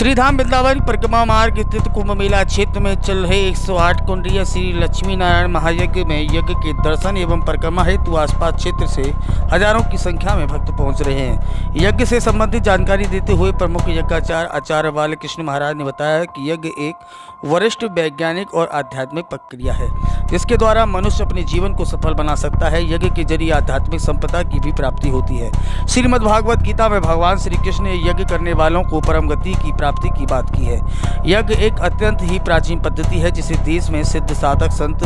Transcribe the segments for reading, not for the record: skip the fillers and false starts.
श्रीधाम वृंदावन परिक्रमा मार्ग स्थित कुंभ मेला क्षेत्र में चल रहे 108 कुंडीय श्री लक्ष्मी नारायण महायज्ञ में यज्ञ के दर्शन एवं परिक्रमा हेतु आसपास क्षेत्र से हजारों की संख्या में भक्त पहुंच रहे हैं। यज्ञ से संबंधित जानकारी देते हुए प्रमुख यज्ञाचार्य आचार्य बालकृष्ण महाराज ने बताया कि यज्ञ एक वरिष्ठ वैज्ञानिक और आध्यात्मिक प्रक्रिया है, जिसके द्वारा मनुष्य अपने जीवन को सफल बना सकता है। यज्ञ के जरिए आध्यात्मिक संपदा की भी प्राप्ति होती है। श्रीमद् भागवत गीता में भगवान श्री कृष्ण ने यज्ञ करने वालों को परम गति की प्राप्ति की बात की है। यज्ञ एक अत्यंत ही प्राचीन पद्धति है, जिसे देश में सिद्ध साधक संत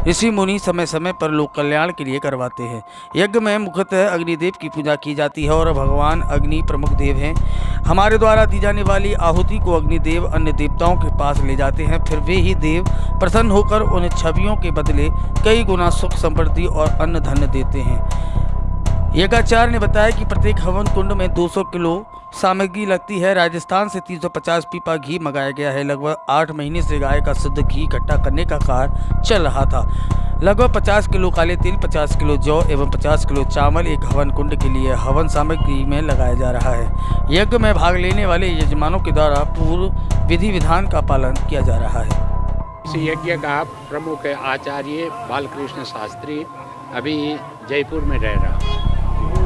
ऋषि मुनि समय समय पर लोक कल्याण के लिए करवाते हैं। यज्ञ में मुख्यतः अग्निदेव की पूजा की जाती है और भगवान अग्नि प्रमुख देव हैं। हमारे द्वारा दी जाने वाली आहुति को अग्निदेव अन्य देवताओं के पास ले जाते हैं, फिर वे ही देव प्रसन्न होकर उन छवियों के बदले कई गुना सुख समृद्धि और अन्न धन देते हैं। यज्ञाचार्य ने बताया कि प्रत्येक हवन कुंड में 200 किलो सामग्री लगती है। राजस्थान से 350 पीपा घी मंगाया गया है। लगभग 8 महीने से गाय का शुद्ध घी इकट्ठा करने का कार्य चल रहा था। लगभग 50 किलो काले तिल, 50 किलो जौ एवं 50 किलो चावल एक हवन कुंड के लिए हवन सामग्री में लगाया जा रहा है। यज्ञ में भाग लेने वाले यजमानों के द्वारा पूर्व विधि विधान का पालन किया जा रहा है। इस यज्ञ का प्रमुख आचार्य बालकृष्ण शास्त्री अभी जयपुर में रह रहा है।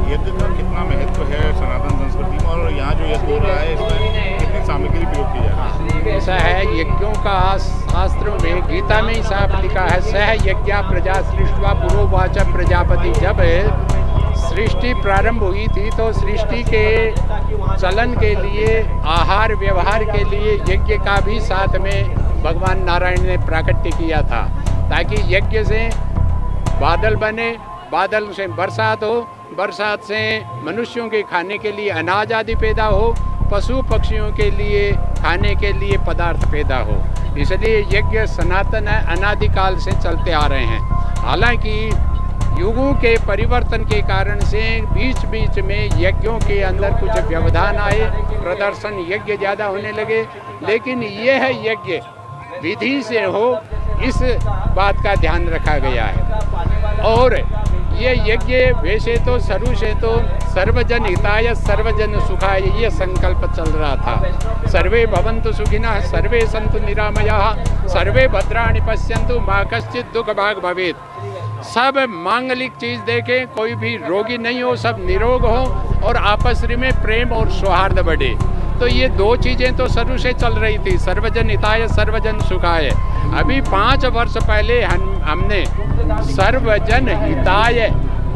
यज्ञ का कितना महत्व है सनातन संस्कृति में, और यहाँ जो यज्ञ हो रहा है इसमें कितनी सामग्री प्रयोग की जा रही है? ऐसा है, यज्ञों का शास्त्रों में गीता में ही साफ लिखा है, सह यज्ञ प्रजा सृष्टवा पुरोवाच प्रजापति। जब सृष्टि प्रारंभ हुई थी तो सृष्टि के चलन के लिए, आहार व्यवहार के लिए यज्ञ का भी साथ में भगवान नारायण ने प्राकट्य किया था, ताकि यज्ञ से बादल बने, बादल से बरसात हो, बरसात से मनुष्यों के खाने के लिए अनाज आदि पैदा हो, पशु पक्षियों के लिए खाने के लिए पदार्थ पैदा हो। इसलिए यज्ञ सनातन है, अनादिकाल से चलते आ रहे हैं। हालांकि युगों के परिवर्तन के कारण से बीच बीच में यज्ञों के अंदर कुछ व्यवधान आए, प्रदर्शन यज्ञ ज़्यादा होने लगे, लेकिन यह है यज्ञ विधि से हो, इस बात का ध्यान रखा गया है। और ये यज्ञ वैसे तो शुरू से तो सर्वजन हिताय सर्वजन सुखाय ये संकल्प चल रहा था। सर्वे भवन्तु सुखिनः, सर्वे सन्तु निरामयाः, सर्वे भद्राणि पश्यन्तु मा कश्चित् दुःख भाग् भवेत्। सब मांगलिक चीज़ देखें, कोई भी रोगी नहीं हो, सब निरोग हो और आपस में प्रेम और सौहार्द बढ़े। तो ये दो चीज़ें तो शुरू से चल रही थी, सर्वजन हिताय सर्वजन सुखाय। अभी 5 वर्ष पहले हमने सर्वजन हिताय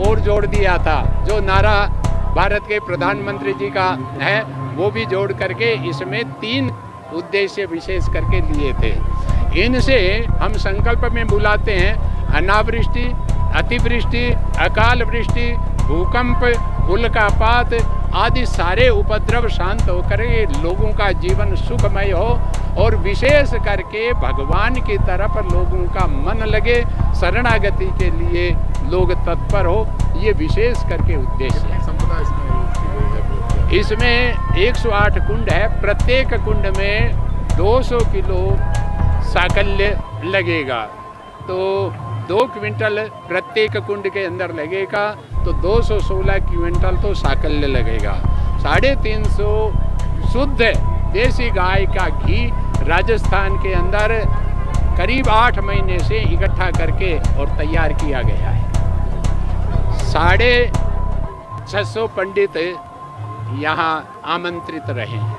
और जोड़ दिया था, जो नारा भारत के प्रधानमंत्री जी का है, वो भी जोड़ करके इसमें 3 उद्देश्य विशेष करके लिए थे। इनसे हम संकल्प में बुलाते हैं अनावृष्टि, अतिवृष्टि, अकाल वृष्टि, भूकंप, उल्कापात आदि सारे उपद्रव शांत होकर लोगों का जीवन सुखमय हो और विशेष करके भगवान की तरफ लोगों का मन लगे, शरणागति के लिए लोग तत्पर हो, ये विशेष करके उद्देश्य है। इसमें 108 कुंड है, प्रत्येक कुंड में 200 किलो साकल्य लगेगा, तो 2 क्विंटल प्रत्येक कुंड के अंदर लगेगा, तो 216 क्विंटल तो साकल्य लगेगा। 350 शुद्ध देसी गाय का घी राजस्थान के अंदर करीब 8 महीने से इकट्ठा करके और तैयार किया गया है। 650 पंडित यहाँ आमंत्रित रहे हैं।